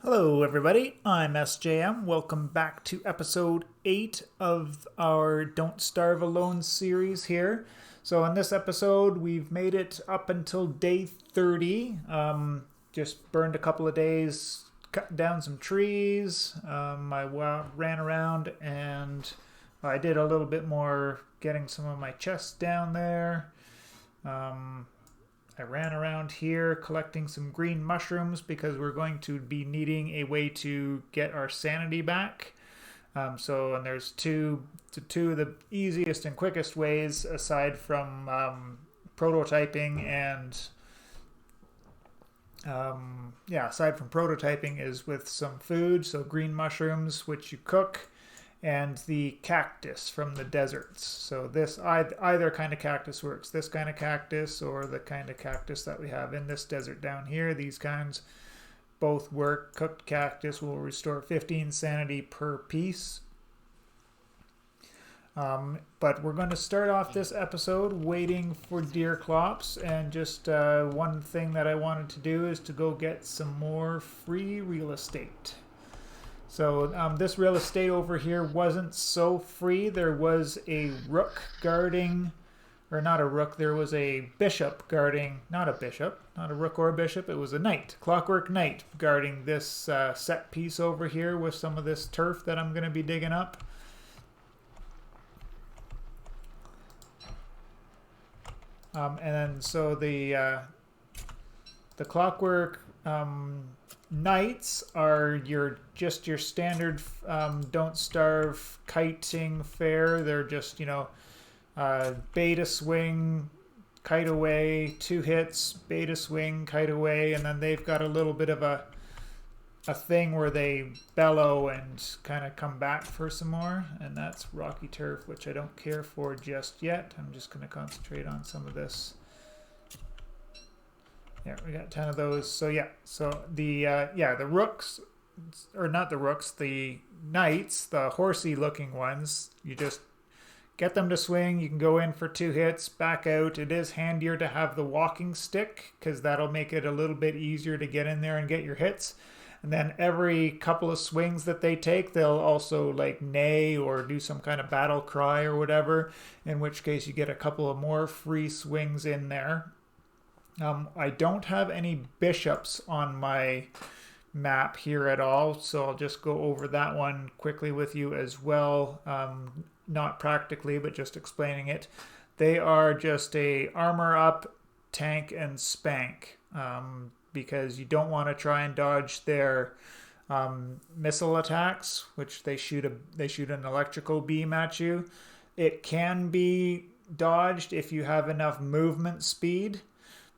Hello everybody, I'm SJM. Welcome back to episode 8 of our Don't Starve Alone series here. So in this episode, we've made it up until day 30. Just burned a couple of days, cut down some trees. I ran around and I did a little bit more getting some of my chests down there. I ran around here collecting some green mushrooms because we're going to be needing a way to get our sanity back. And there's two of the easiest and quickest ways aside from prototyping aside from prototyping is with some food. So green mushrooms, which you cook, and the cactus from the deserts. So this either kind of cactus works. This kind of cactus or the kind of cactus that we have in this desert down here. These kinds both work. Cooked cactus will restore 15 sanity per piece. But we're going to start off this episode waiting for Deerclops, and just one thing that I wanted to do is to go get some more free real estate. So this real estate over here wasn't so free. There was a rook guarding, or not a rook, there was a bishop guarding, not a bishop, not a rook or a bishop, it was a knight, clockwork knight guarding this set piece over here with some of this turf that I'm going to be digging up. And then so the clockwork knights are your standard don't starve kiting fare. They're just, beta swing, kite away, 2 hits, beta swing, kite away, and then they've got a little bit of a thing where they bellow and kind of come back for some more, and that's rocky turf, which I don't care for just yet. I'm just going to concentrate on some of this. Yeah, we got 10 of those. So yeah, so the rooks, or not the rooks, the knights, the horsey looking ones, you just get them to swing. You can go in for 2 hits, back out. It is handier to have the walking stick because that'll make it a little bit easier to get in there and get your hits. And then every couple of swings that they take, they'll also like neigh or do some kind of battle cry or whatever, in which case you get a couple of more free swings in there. I don't have any bishops on my map here at all, so I'll just go over that one quickly with you as well. Not practically, but just explaining it. They are just a armor up, tank, and spank, because you don't want to try and dodge their missile attacks, which they shoot an electrical beam at you. It can be dodged if you have enough movement speed,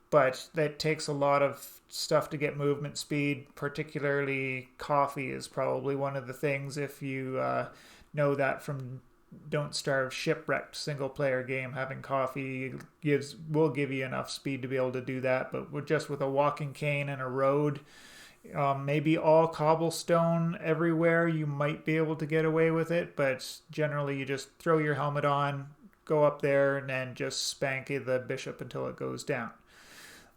but that takes a lot of stuff to get movement speed. Particularly coffee is probably one of the things, if you know that from Don't Starve Shipwrecked single player game. Having coffee will give you enough speed to be able to do that, but with a walking cane and a road, maybe all cobblestone everywhere, you might be able to get away with it, but generally you just throw your helmet on, go up there, and then just spank the bishop until it goes down.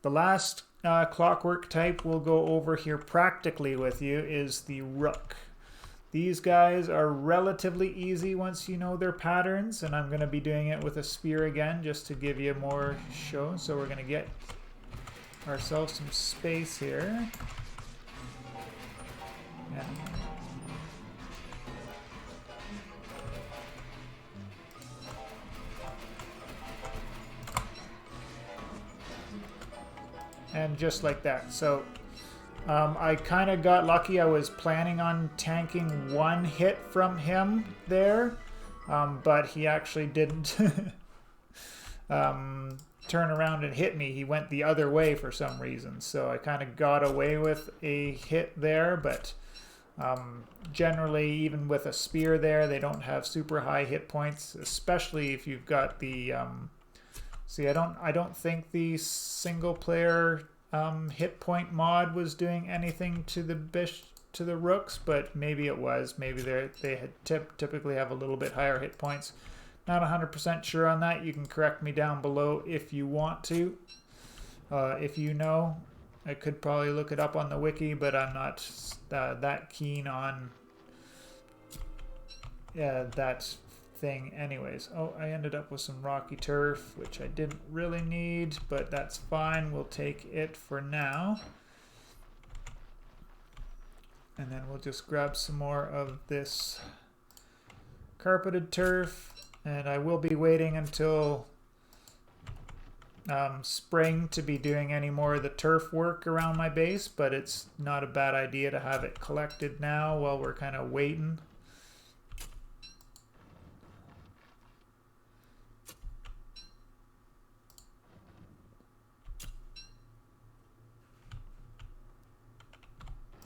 The last clockwork type we'll go over here practically with you is the rook. These guys are relatively easy once you know their patterns, and I'm going to be doing it with a spear again just to give you more show. So we're going to get ourselves some space here. Yeah. And just like that. So I kind of got lucky. I was planning on tanking 1 hit from him there, but he actually didn't turn around and hit me. He went the other way for some reason. So I kind of got away with a hit there, but generally, even with a spear there, they don't have super high hit points, especially if you've got the... See, I don't think the single player hit point mod was doing anything to the rooks, but maybe it was. Maybe they had typically have a little bit higher hit points. Not 100% sure on that. You can correct me down below if you want to, if you know. I could probably look it up on the wiki, but I'm not that keen on that thing anyways. Oh, I ended up with some rocky turf, which I didn't really need, but that's fine. We'll take it for now. And then we'll just grab some more of this carpeted turf, and I will be waiting until spring to be doing any more of the turf work around my base, but it's not a bad idea to have it collected now while we're kind of waiting.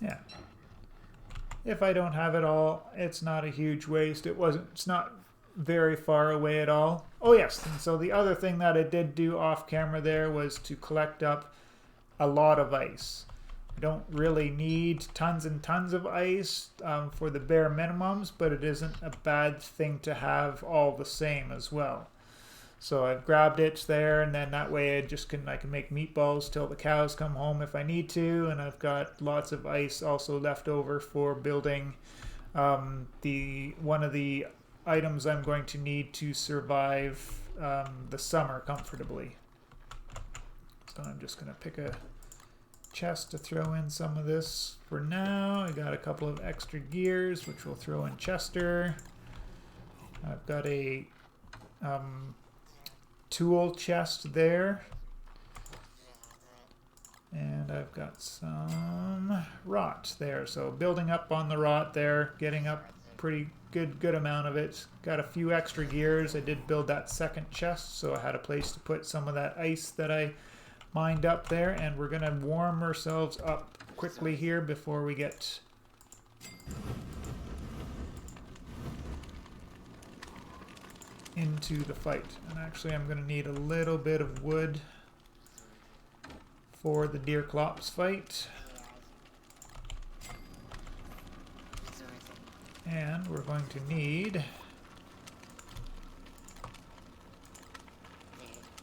Yeah. If I don't have it all, it's not a huge waste. It's not very far away at all. Oh yes, and so the other thing that I did do off camera there was to collect up a lot of ice. I don't really need tons and tons of ice for the bare minimums, but it isn't a bad thing to have all the same as well. So I've grabbed it there, and then that way I can make meatballs till the cows come home if I need to, and I've got lots of ice also left over for building one of the items I'm going to need to survive the summer comfortably. So I'm just going to pick a chest to throw in some of this for now. I got a couple of extra gears, which we'll throw in Chester. I've got a tool chest there, and I've got some rot there, so building up on the rot there, getting up pretty good amount of it. Got a few extra gears. I did build that second chest, so I had a place to put some of that ice that I mined up there, and we're gonna warm ourselves up quickly here before we get into the fight. And actually I'm going to need a little bit of wood for the Deerclops fight. And we're going to need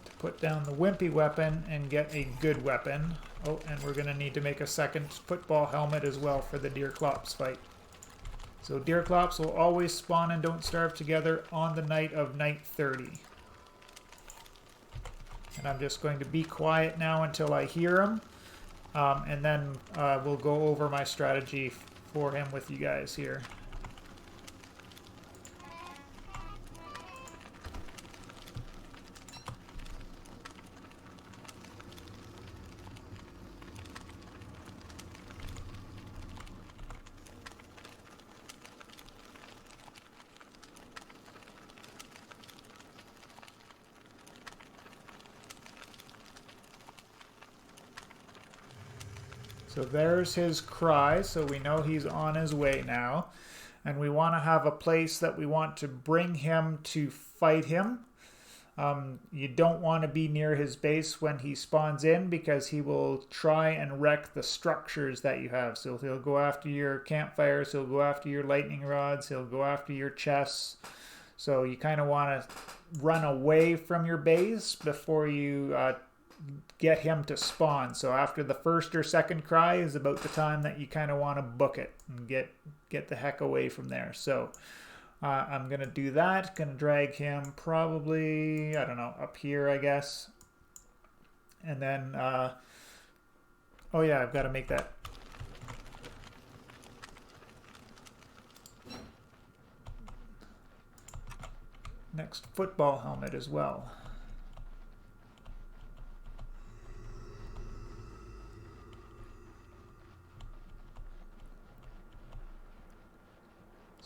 to put down the wimpy weapon and get a good weapon. Oh, and we're going to need to make a second football helmet as well for the Deerclops fight. So Deerclops will always spawn and don't starve together on the night of night 30. And I'm just going to be quiet now until I hear him. And then we'll go over my strategy for him with you guys here. So there's his cry, so we know he's on his way now. And we want to have a place that we want to bring him to fight him. You don't want to be near his base when he spawns in, because he will try and wreck the structures that you have. So he'll go after your campfires, he'll go after your lightning rods, he'll go after your chests. So you kind of want to run away from your base before you get him to spawn. So after the first or second cry is about the time that you kind of want to book it and get the heck away from there. So I'm gonna do that. Gonna drag him probably, I don't know, up here, I guess. And then oh yeah, I've got to make that next football helmet as well.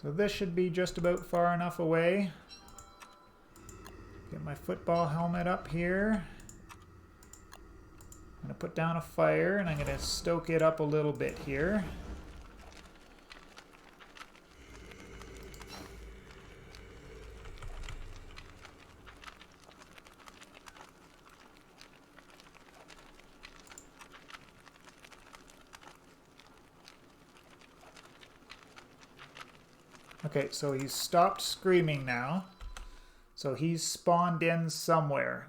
So this should be just about far enough away. Get my football helmet up here. I'm going to put down a fire, and I'm going to stoke it up a little bit here. Okay, so he's stopped screaming now. So he's spawned in somewhere.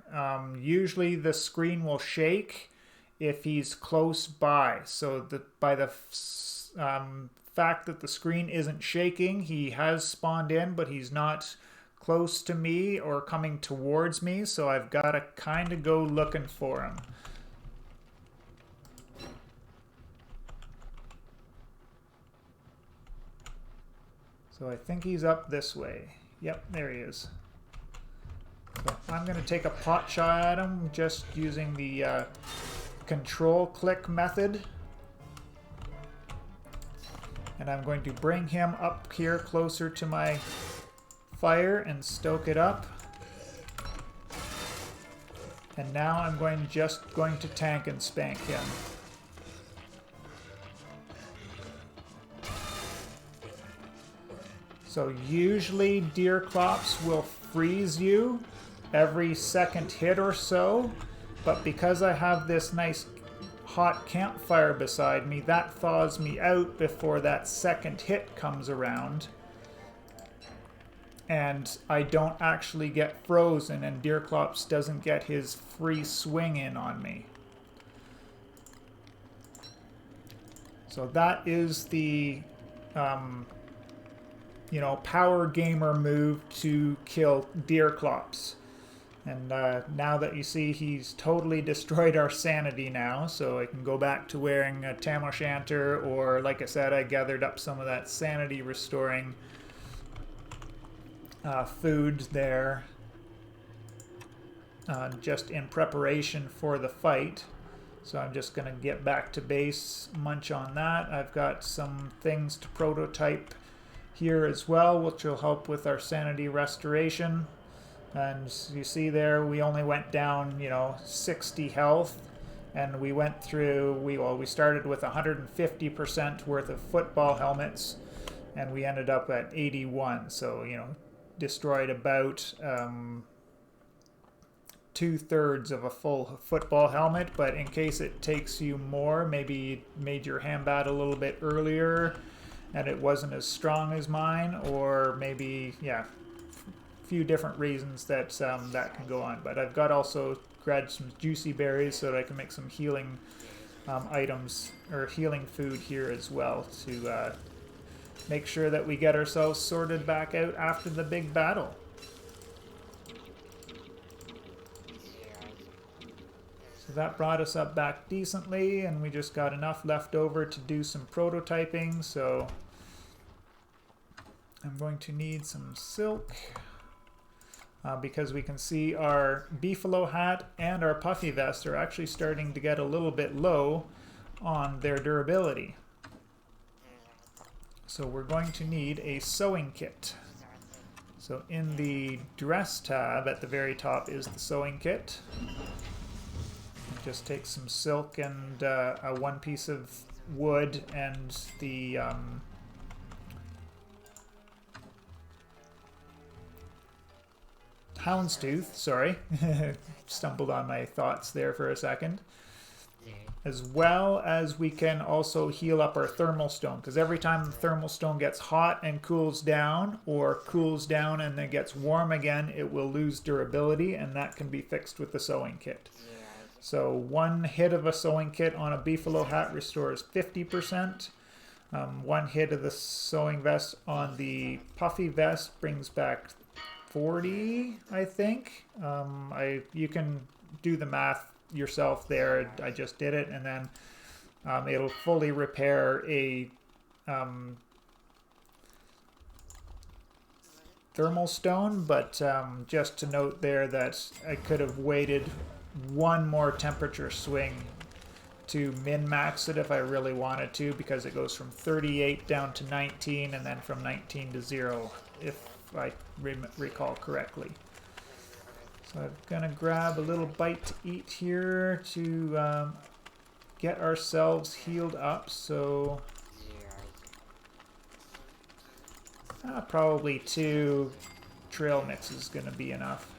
Usually the screen will shake if he's close by. So by the fact that the screen isn't shaking, he has spawned in, but he's not close to me or coming towards me, so I've got to kind of go looking for him. So I think he's up this way. Yep, there he is. So I'm going to take a pot shot at him just using the control click method. And I'm going to bring him up here closer to my fire and stoke it up. And now I'm just going to tank and spank him. So usually Deerclops will freeze you every second hit or so, but because I have this nice hot campfire beside me, that thaws me out before that second hit comes around. And I don't actually get frozen, and Deerclops doesn't get his free swing in on me. So that is the power gamer move to kill Deerclops. And now that you see he's totally destroyed our sanity now, so I can go back to wearing a tam o' shanter, or like I said, I gathered up some of that sanity restoring food there just in preparation for the fight. So I'm just going to get back to base, munch on that. I've got some things to prototype here as well, which will help with our sanity restoration. And you see there, we only went down, 60 health, and we went through, we started with 150% worth of football helmets, and we ended up at 81. So, destroyed about 2/3 of a full football helmet. But in case it takes you more, maybe you made your handbat a little bit earlier and it wasn't as strong as mine, or maybe, few different reasons that that can go on. But I've got also grabbed some juicy berries so that I can make some healing items, or healing food here as well, to make sure that we get ourselves sorted back out after the big battle. So that brought us up back decently, and we just got enough left over to do some prototyping. So I'm going to need some silk, because we can see our beefalo hat and our puffy vest are actually starting to get a little bit low on their durability. So we're going to need a sewing kit. So in the dress tab at the very top is the sewing kit. Just take some silk and one piece of wood and the houndstooth, sorry. Stumbled on my thoughts there for a second. As well as we can also heal up our thermal stone, because every time the thermal stone gets hot and cools down, or cools down and then gets warm again, it will lose durability, and that can be fixed with the sewing kit. So one hit of a sewing kit on a beefalo hat restores 50%. One hit of the sewing vest on the puffy vest brings back 40, I think. You can do the math yourself there. I just did it, and then it'll fully repair a thermal stone, but just to note there that I could have waited one more temperature swing to min-max it if I really wanted to, because it goes from 38 down to 19 and then from 19 to 0, if I recall correctly. So I'm gonna grab a little bite to eat here to get ourselves healed up. So probably 2 trail mixes is gonna be enough.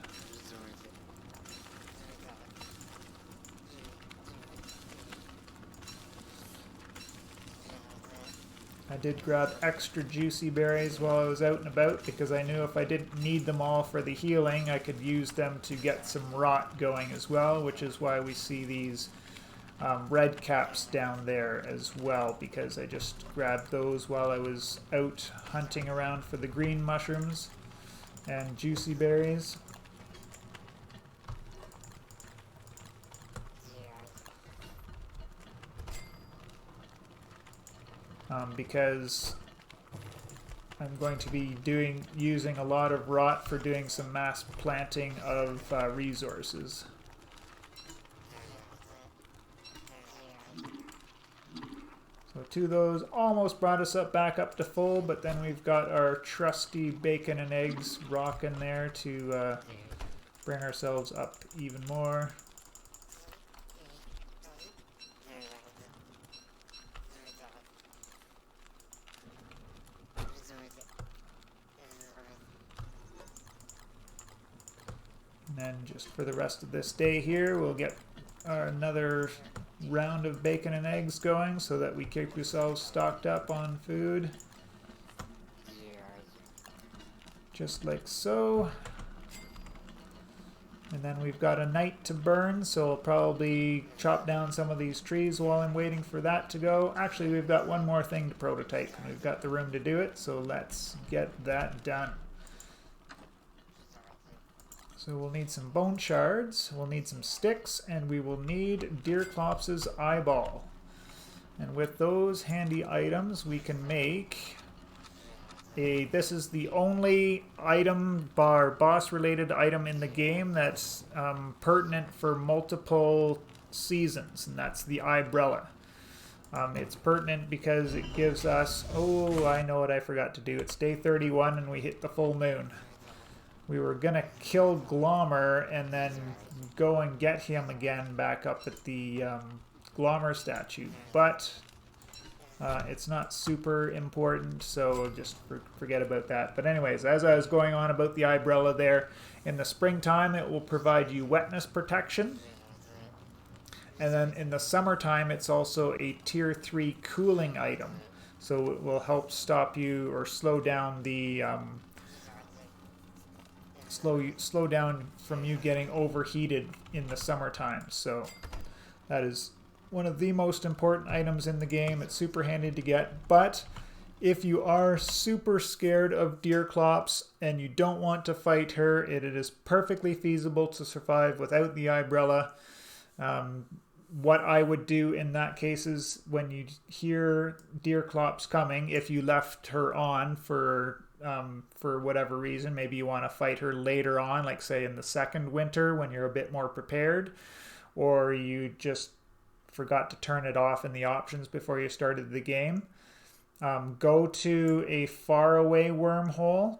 I did grab extra juicy berries while I was out and about, because I knew if I didn't need them all for the healing, I could use them to get some rot going as well, which is why we see these red caps down there as well, because I just grabbed those while I was out hunting around for the green mushrooms and juicy berries. Because I'm going to be using a lot of rot for doing some mass planting of resources. So 2 of those almost brought us back up to full, but then we've got our trusty bacon and eggs rocking there to bring ourselves up even more. And then just for the rest of this day here, we'll get another round of bacon and eggs going so that we keep ourselves stocked up on food. Just like so. And then we've got a night to burn, so I'll probably chop down some of these trees while I'm waiting for that to go. Actually, we've got one more thing to prototype, and we've got the room to do it, so let's get that done. So we'll need some bone shards, we'll need some sticks, and we will need Deerclops' eyeball. And with those handy items, we can make this is the only item, boss-related item in the game that's pertinent for multiple seasons, and that's the eyebrow. It's pertinent because it gives us, oh, I know what I forgot to do. It's day 31 and we hit the full moon. We were gonna kill Glommer and then go and get him again back up at the Glommer statue, but it's not super important, so just forget about that. But anyways, as I was going on about the eyebrow there, in the springtime it will provide you wetness protection. And then in the summertime it's also a tier 3 cooling item. So it will help stop you or slow down the slow down from you getting overheated in the summertime. So that is one of the most important items in the game. It's super handy to get, but if you are super scared of Deerclops and you don't want to fight her, it is perfectly feasible to survive without the eyebrow. What I would do in that case is when you hear Deerclops coming, if you left her on for whatever reason, maybe you want to fight her later on, like say in the second winter when you're a bit more prepared, or you just forgot to turn it off in the options before you started the game. Go to a faraway wormhole,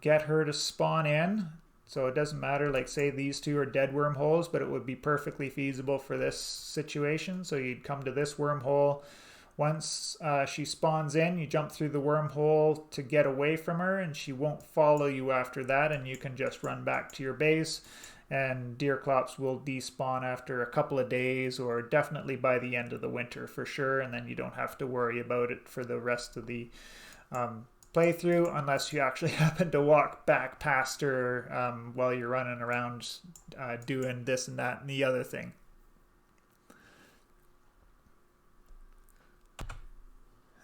get her to spawn in. So it doesn't matter, like say these two are dead wormholes, but it would be perfectly feasible for this situation. So you'd come to this wormhole. Once she spawns in, you jump through the wormhole to get away from her, and she won't follow you after that, and you can just run back to your base, and Deerclops will despawn after a couple of days, or definitely by the end of the winter for sure, and then you don't have to worry about it for the rest of the playthrough, unless you actually happen to walk back past her while you're running around doing this and that and the other thing.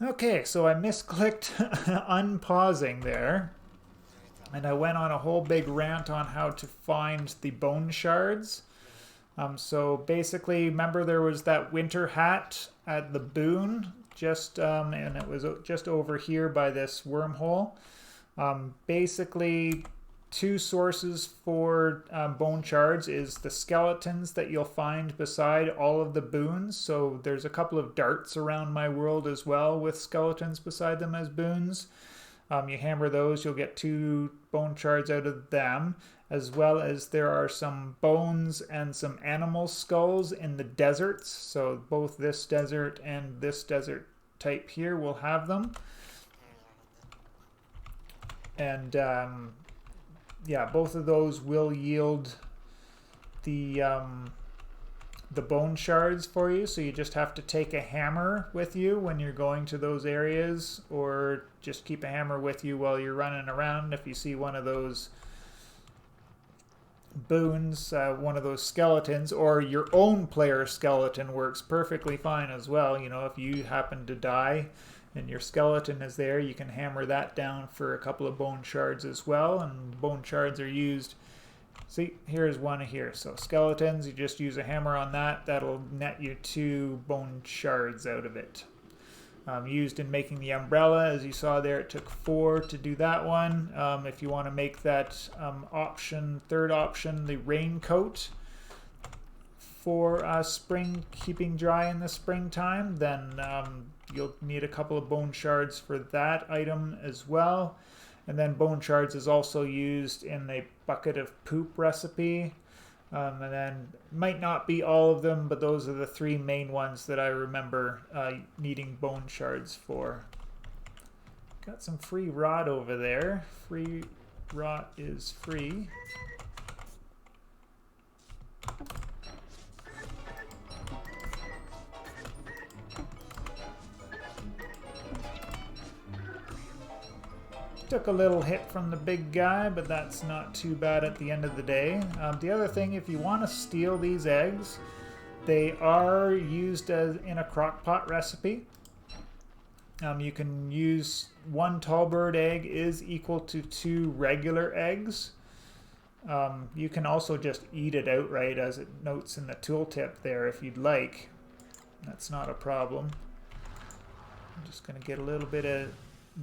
Okay, so I misclicked unpausing there, and I went on a whole big rant on how to find the bone shards. So basically, remember there was that winter hat at the boon, and it was just over here by this wormhole. Basically, two sources for bone shards is the skeletons that you'll find beside all of the boons. So there's a couple of darts around my world as well with skeletons beside them as boons. You hammer those, you'll get 2 bone shards out of them, as well as there are some bones and some animal skulls in the deserts. So both this desert and this desert type here will have them. And yeah, both of those will yield the bone shards for you, so you just have to take a hammer with you when you're going to those areas, or just keep a hammer with you while you're running around. If you see one of those boons, one of those skeletons, or your own player skeleton works perfectly fine as well. You know, if you happen to die and your skeleton is there, you can hammer that down for a couple of bone shards as well, and bone shards are used. See, here's one here. So skeletons, you just use a hammer on that. That'll net you 2 bone shards out of it. Used in making the umbrella, as you saw there, it took 4 to do that one. If you want to make that third option, the raincoat for spring, keeping dry in the springtime, then you'll need a couple of bone shards for that item as well. And then bone shards is also used in the bucket of poop recipe. And then might not be all of them, but those are the 3 main ones that I remember needing bone shards for. Got some free rot over there. Free rot is free. Took a little hit from the big guy, but that's not too bad at the end of the day. The other thing, if you want to steal these eggs, they are used as in a crockpot recipe. You can use 1 tall bird egg is equal to 2 regular eggs. You can also just eat it outright, as it notes in the tooltip there, if you'd like. That's not a problem. I'm just going to get a little bit of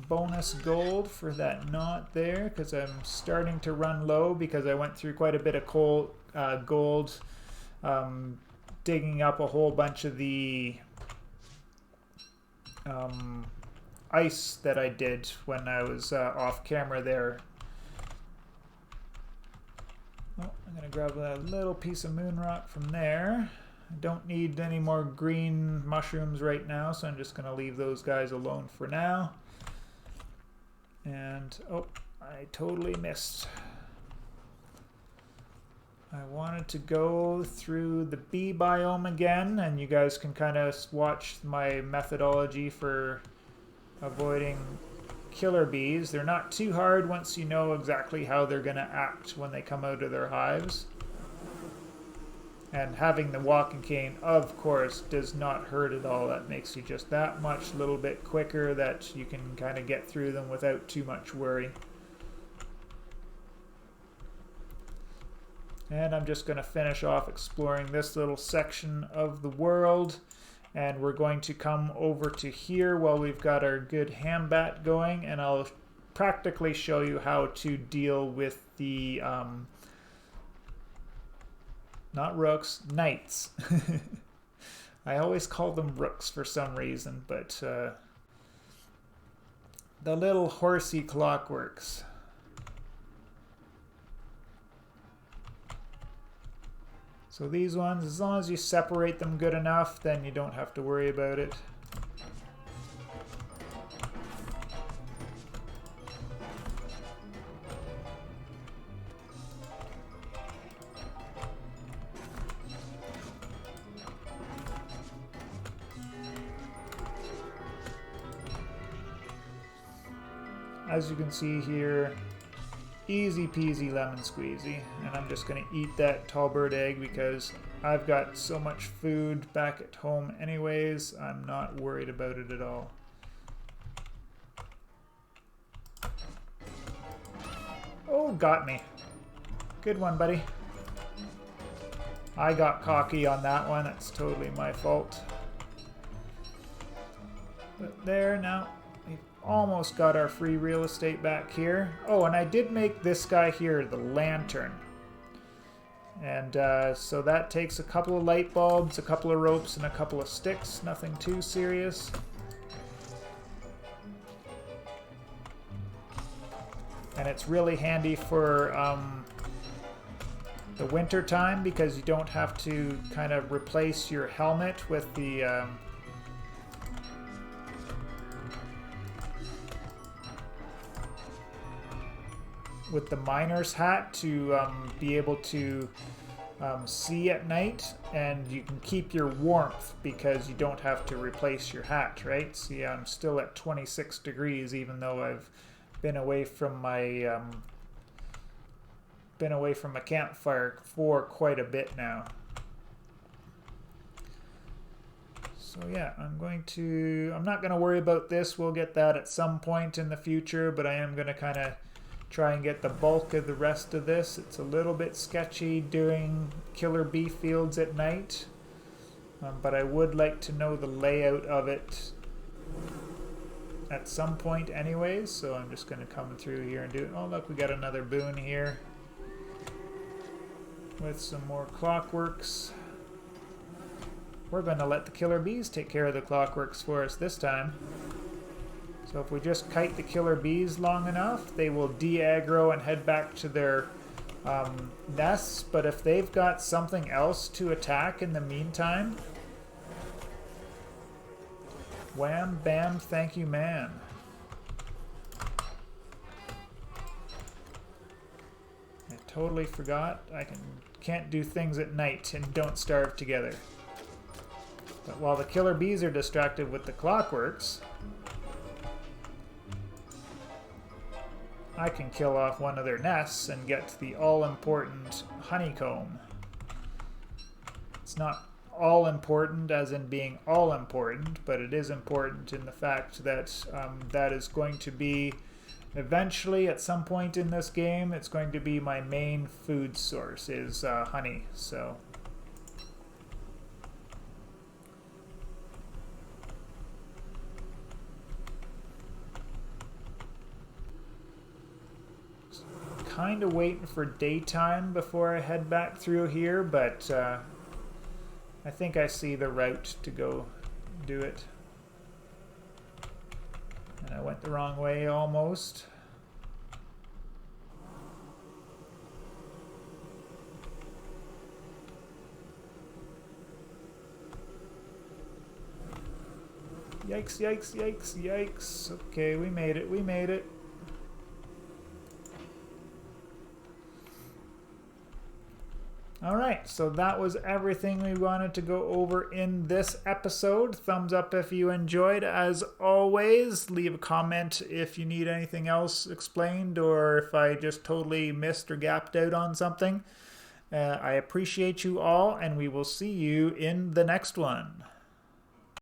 bonus gold for that knot there, because I'm starting to run low, because I went through quite a bit of gold digging up a whole bunch of the ice that I did when I was off camera there. Oh, I'm going to grab a little piece of moon rock from there. I don't need any more green mushrooms right now, so I'm just going to leave those guys alone for now. And, oh, I totally missed. I wanted to go through the bee biome again, and you guys can kind of watch my methodology for avoiding killer bees. They're not too hard once you know exactly how they're going to act when they come out of their hives. And having the walking cane, of course, does not hurt at all. That makes you just that much little bit quicker that you can kind of get through them without too much worry. And I'm just going to finish off exploring this little section of the world. And we're going to come over to here while we've got our good hambat going. And I'll practically show you how to deal with the... not rooks, knights. I always call them rooks for some reason, but the little horsey clockworks. So these ones, as long as you separate them good enough, then you don't have to worry about it. As you can see here, easy peasy lemon squeezy, and I'm just going to eat that tall bird egg because I've got so much food back at home anyways. I'm not worried about it at all. Oh, got me. Good one, buddy. I got cocky on that one. That's totally my fault. But there, now we've almost got our free real estate back here. Oh, and I did make this guy here the lantern. And so that takes a couple of light bulbs, a couple of ropes, and a couple of sticks. Nothing too serious. And it's really handy for the winter time because you don't have to kind of replace your helmet with the miner's hat to be able to see at night, and you can keep your warmth because you don't have to replace your hat, right? See, I'm still at 26 degrees even though I've been away from my been away from a campfire for quite a bit now. So yeah, I'm not going to worry about this. We'll get that at some point in the future, but I am going to kind of try and get the bulk of the rest of this. It's a little bit sketchy doing killer bee fields at night, but I would like to know the layout of it at some point anyways, so I'm just going to come through here and do it. Oh look, we got another boon here with some more clockworks. We're going to let the killer bees take care of the clockworks for us this time. So if we just kite the killer bees long enough, they will de-aggro and head back to their nests. But if they've got something else to attack in the meantime, wham, bam, thank you, man. I totally forgot. I can't do things at night and don't starve together. But while the killer bees are distracted with the clockworks, I can kill off one of their nests and get the all-important honeycomb. It's not all-important as in being all-important, but it is important in the fact that that is going to be, eventually, at some point in this game, it's going to be my main food source, is honey, so... Kind of waiting for daytime before I head back through here, but I think I see the route to go do it. And I went the wrong way almost. Yikes, yikes, yikes, yikes. Okay, we made it, we made it. Alright, so that was everything we wanted to go over in this episode. Thumbs up if you enjoyed. As always, leave a comment if you need anything else explained or if I just totally missed or gapped out on something. I appreciate you all, and we will see you in the next one.